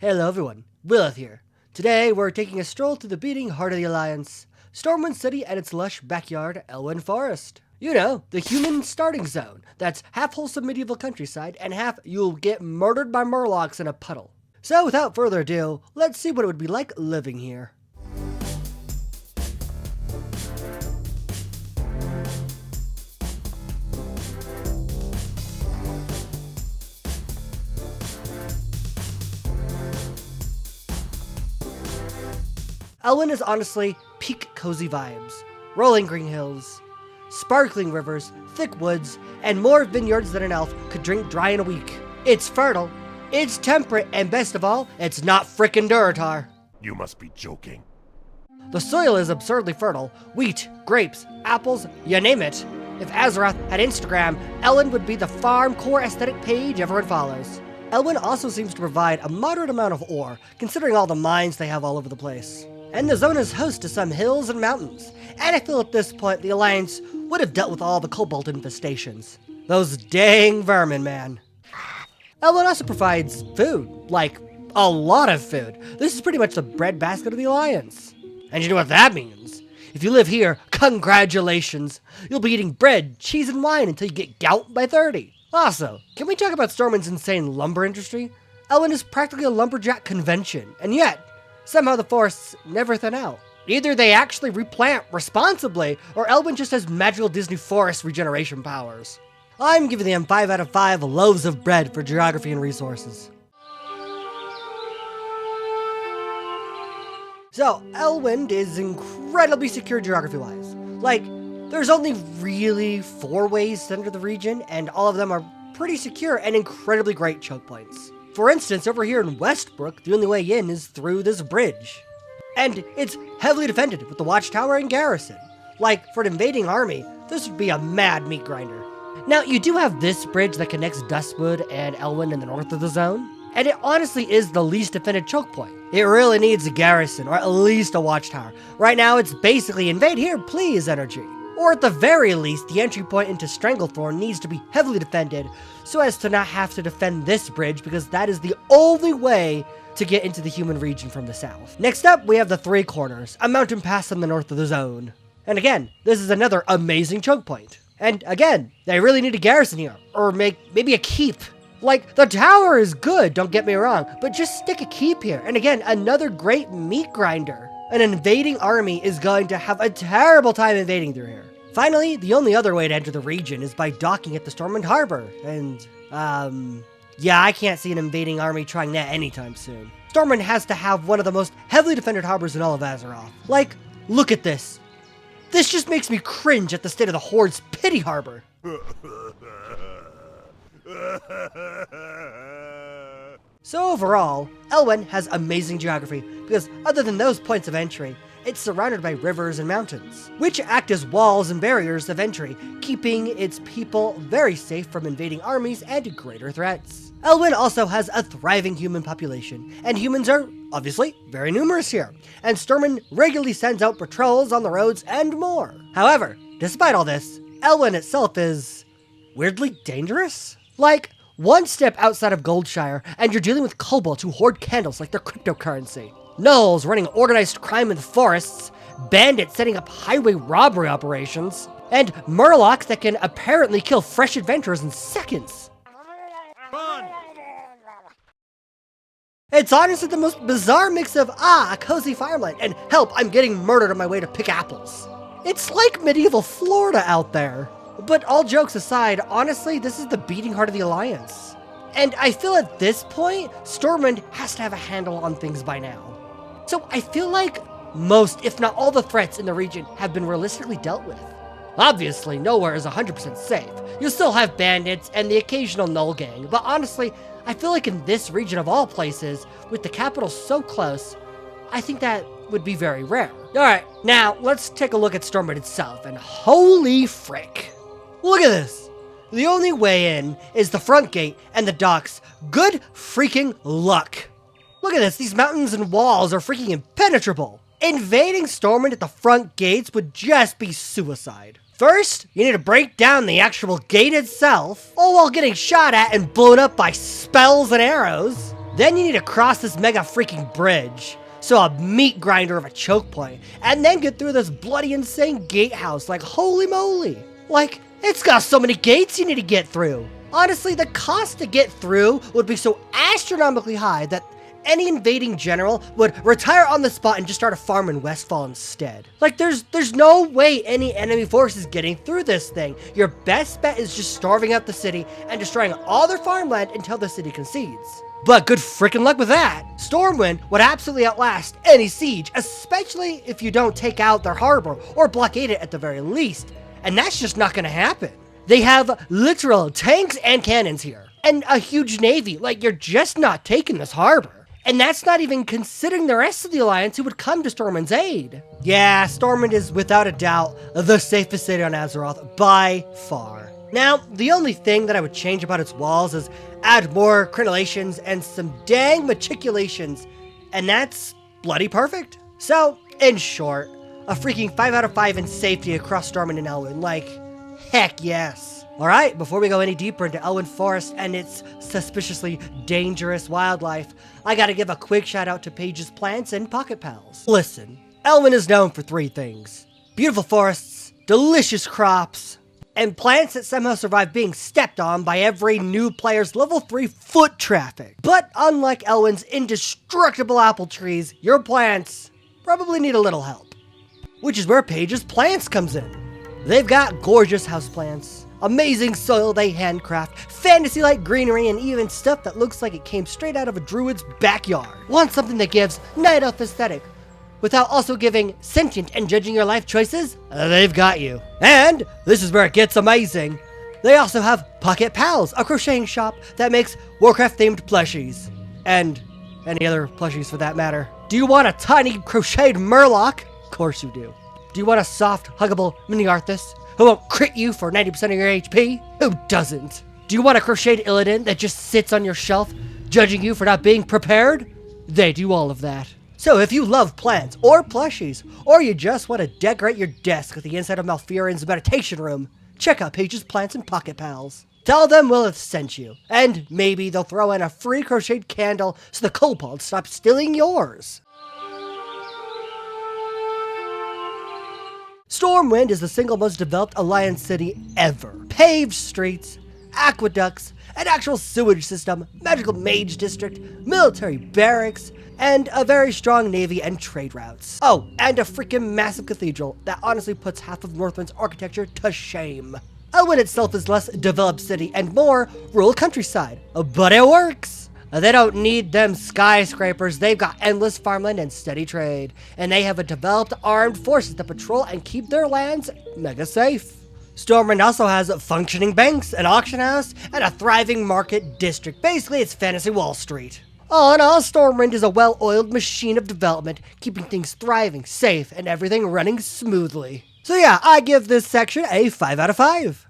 Hello everyone, Willith here. Today we're taking a stroll through the beating heart of the Alliance, Stormwind City and its lush backyard, Elwynn Forest. You know, the human starting zone, that's half wholesome medieval countryside and half you'll get murdered by murlocs in a puddle. So without further ado, let's see what it would be like living here. Elwynn is honestly peak cozy vibes. Rolling green hills, sparkling rivers, thick woods, and more vineyards than an elf could drink dry in a week. It's fertile, it's temperate, and best of all, it's not frickin' Duratar. You must be joking. The soil is absurdly fertile. Wheat, grapes, apples, you name it. If Azeroth had Instagram, Elwynn would be the farm core aesthetic page everyone follows. Elwynn also seems to provide a moderate amount of ore, considering all the mines they have all over the place. And the zone is host to some hills and mountains, and I feel at this point the Alliance would have dealt with all the cobalt infestations. Those dang vermin, man. Elwynn also provides food, like a lot of food. This is pretty much the breadbasket of the Alliance. And you know what that means? If you live here, congratulations! You'll be eating bread, cheese, and wine until you get gout by 30. Also, can we talk about Stormwind's insane lumber industry? Elwynn is practically a lumberjack convention, and yet, somehow the forests never thin out. Either they actually replant responsibly, or Elwynn just has magical Disney forest regeneration powers. I'm giving them 5 out of 5 loaves of bread for geography and resources. So, Elwynn is incredibly secure geography-wise. Like, there's only really 4 ways to enter the region, and all of them are pretty secure and incredibly great choke points. For instance, over here in Westbrook, the only way in is through this bridge. And it's heavily defended with the watchtower and garrison. Like, for an invading army, this would be a mad meat grinder. Now, you do have this bridge that connects Dustwood and Elwynn in the north of the zone, and it honestly is the least defended choke point. It really needs a garrison, or at least a watchtower. Right now, it's basically invade here, please energy. Or at the very least, the entry point into Stranglethorn needs to be heavily defended so as to not have to defend this bridge because that is the only way to get into the human region from the south. Next up, we have the Three Corners, a mountain pass in the north of the zone. And again, this is another amazing choke point. And again, they really need a garrison here, or maybe a keep. Like, the tower is good, don't get me wrong, but just stick a keep here. And again, another great meat grinder. An invading army is going to have a terrible time invading through here. Finally, the only other way to enter the region is by docking at the Stormwind Harbor, and, yeah, I can't see an invading army trying that anytime soon. Stormwind has to have one of the most heavily defended harbors in all of Azeroth. Like, look at this. This just makes me cringe at the state of the Horde's pity harbor. So overall, Elwynn has amazing geography, because other than those points of entry, it's surrounded by rivers and mountains, which act as walls and barriers of entry, keeping its people very safe from invading armies and greater threats. Elwynn also has a thriving human population, and humans are, obviously, very numerous here, and Stormwind regularly sends out patrols on the roads and more. However, despite all this, Elwynn itself is weirdly dangerous. Like, one step outside of Goldshire, and you're dealing with kobolds who hoard candles like they're cryptocurrency. Gnolls running organized crime in the forests, bandits setting up highway robbery operations, and murlocs that can apparently kill fresh adventurers in seconds. Run! It's honestly the most bizarre mix of, a cozy farmland, and help, I'm getting murdered on my way to pick apples. It's like medieval Florida out there. But all jokes aside, honestly, this is the beating heart of the Alliance. And I feel at this point, Stormwind has to have a handle on things by now. So I feel like most, if not all the threats in the region have been realistically dealt with. Obviously, nowhere is 100% safe. You'll still have bandits and the occasional Gnoll gang, but honestly, I feel like in this region of all places, with the capital so close, I think that would be very rare. Alright, now let's take a look at Stormwind itself, and holy frick. Look at this! The only way in is the front gate and the docks. Good freaking luck! Look at this, these mountains and walls are freaking impenetrable. Invading Stormwind at the front gates would just be suicide. First, you need to break down the actual gate itself, all while getting shot at and blown up by spells and arrows. Then you need to cross this mega freaking bridge. So a meat grinder of a choke point. And then get through this bloody insane gatehouse. Like, holy moly. Like, it's got so many gates you need to get through. Honestly, the cost to get through would be so astronomically high that any invading general would retire on the spot and just start a farm in Westfall instead. Like, there's no way any enemy force is getting through this thing. Your best bet is just starving out the city and destroying all their farmland until the city concedes. But good freaking luck with that. Stormwind would absolutely outlast any siege, especially if you don't take out their harbor or blockade it at the very least. And that's just not gonna happen. They have literal tanks and cannons here, and a huge navy. Like, you're just not taking this harbor. And that's not even considering the rest of the Alliance who would come to Stormwind's aid. Yeah, Stormwind is without a doubt the safest city on Azeroth by far. Now, the only thing that I would change about its walls is add more crenellations and some dang matriculations, and that's bloody perfect. So, in short, a freaking 5 out of 5 in safety across Stormwind and Elwynn. Like, heck yes. Alright, before we go any deeper into Elwynn Forest and its suspiciously dangerous wildlife, I gotta give a quick shout out to Paige's plants and pocket pals. Listen, Elwynn is known for 3 things: beautiful forests, delicious crops, and plants that somehow survive being stepped on by every new player's level 3 foot traffic. But unlike Elwynn's indestructible apple trees, your plants probably need a little help. Which is where Paige's plants comes in. They've got gorgeous houseplants, amazing soil they handcraft, fantasy-like greenery, and even stuff that looks like it came straight out of a druid's backyard. Want something that gives night elf aesthetic without also giving sentient and judging your life choices? They've got you. And this is where it gets amazing. They also have Pocket Pals, a crocheting shop that makes Warcraft-themed plushies. And any other plushies for that matter. Do you want a tiny crocheted Murloc? Of course you do. Do you want a soft, huggable mini Arthas who won't crit you for 90% of your HP? Who doesn't? Do you want a crocheted Illidan that just sits on your shelf, judging you for not being prepared? They do all of that. So if you love plants or plushies, or you just want to decorate your desk with the inside of Malfurion's meditation room, check out Paige's Plants and Pocket Pals. Tell them Willith sent you, and maybe they'll throw in a free crocheted candle so the kobolds stop stealing yours. Stormwind is the single most developed Alliance city ever. Paved streets, aqueducts, an actual sewage system, magical mage district, military barracks, and a very strong navy and trade routes. Oh, and a freaking massive cathedral that honestly puts half of Northrend's architecture to shame. Elwynn itself is less developed city and more rural countryside, but it works. They don't need them skyscrapers. They've got endless farmland and steady trade. And they have a developed armed forces that patrol and keep their lands mega safe. Stormwind also has functioning banks, an auction house, and a thriving market district. Basically, it's fantasy Wall Street. All in all, Stormwind is a well-oiled machine of development, keeping things thriving, safe, and everything running smoothly. So yeah, I give this section a 5 out of 5.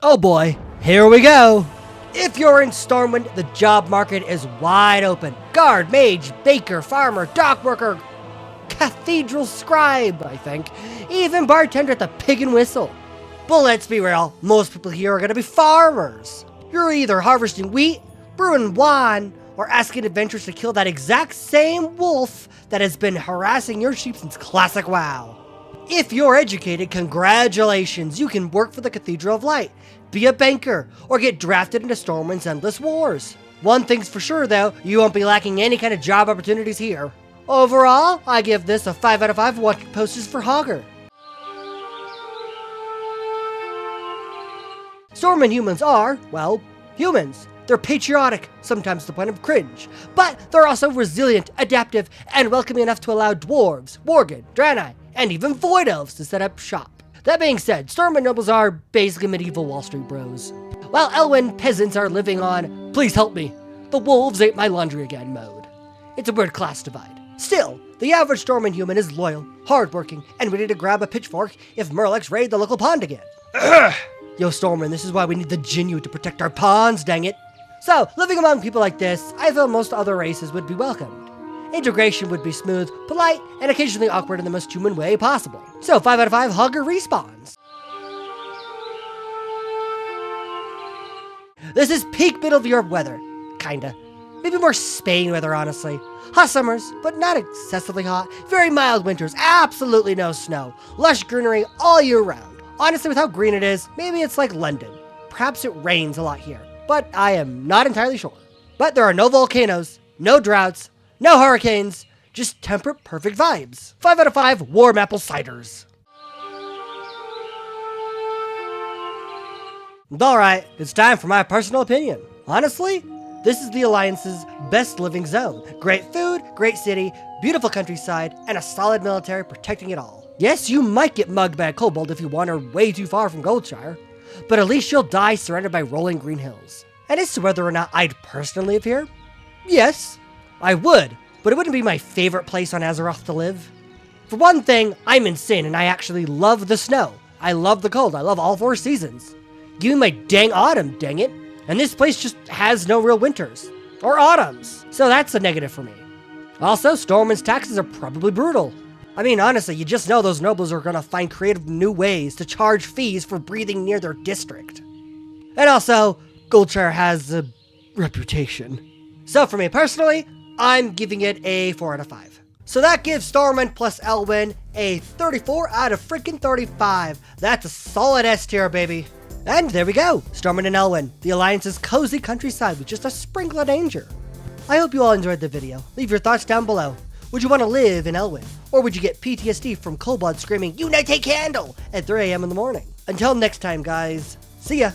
Oh boy, here we go. If you're in Stormwind, the job market is wide open. Guard, mage, baker, farmer, dock worker, cathedral scribe, I think. Even bartender at the Pig and Whistle. But let's be real, most people here are gonna be farmers. You're either harvesting wheat, brewing wine, or asking adventurers to kill that exact same wolf that has been harassing your sheep since classic WoW. If you're educated, congratulations, you can work for the Cathedral of Light, be a banker, or get drafted into Stormwind's endless wars. One thing's for sure though, you won't be lacking any kind of job opportunities here. Overall, I give this a 5 out of 5 wanted posters for Hogger. Stormwind humans are, well, humans. They're patriotic, sometimes to the point of cringe, but they're also resilient, adaptive, and welcoming enough to allow dwarves, Worgen, Draenei, and even Void Elves to set up shop. That being said, Stormwind nobles are basically medieval Wall Street bros, while Elwynn peasants are living on, please help me, the wolves ate my laundry again mode. It's a weird class divide. Still, the average Stormwind human is loyal, hardworking, and ready to grab a pitchfork if Murlocs raid the local pond again. Yo Stormwind, this is why we need the Jinyu to protect our ponds, dang it. So, living among people like this, I feel most other races would be welcomed. Integration would be smooth, polite, and occasionally awkward in the most human way possible. So 5 out of 5 Hogger respawns. This is peak middle of Europe weather. Kinda. Maybe more Spain weather, honestly. Hot summers, but not excessively hot. Very mild winters, absolutely no snow. Lush greenery all year round. Honestly, with how green it is, maybe it's like London. Perhaps it rains a lot here, but I am not entirely sure. But there are no volcanoes, no droughts, no hurricanes, just temperate, perfect vibes. 5 out of 5 warm apple ciders. Alright, it's time for my personal opinion. Honestly, this is the Alliance's best living zone. Great food, great city, beautiful countryside, and a solid military protecting it all. Yes, you might get mugged by a kobold if you wander way too far from Goldshire, but at least you'll die surrounded by rolling green hills. And as to whether or not I'd personally live here, yes, I would, but it wouldn't be my favorite place on Azeroth to live. For one thing, I'm insane and I actually love the snow. I love the cold, I love all 4 seasons. Give me my dang autumn, dang it. And this place just has no real winters. Or autumns. So that's a negative for me. Also, Stormwind's taxes are probably brutal. I mean, honestly, you just know those nobles are gonna find creative new ways to charge fees for breathing near their district. And also, Goldshire has a reputation. So for me personally, I'm giving it a 4 out of 5. So that gives Stormwind plus Elwynn a 34 out of freaking 35. That's a solid S tier, baby. And there we go, Stormwind and Elwynn, the Alliance's cozy countryside with just a sprinkle of danger. I hope you all enjoyed the video. Leave your thoughts down below. Would you want to live in Elwynn? Or would you get PTSD from kobolds screaming, "Unite a candle!" at 3 AM in the morning? Until next time, guys, see ya!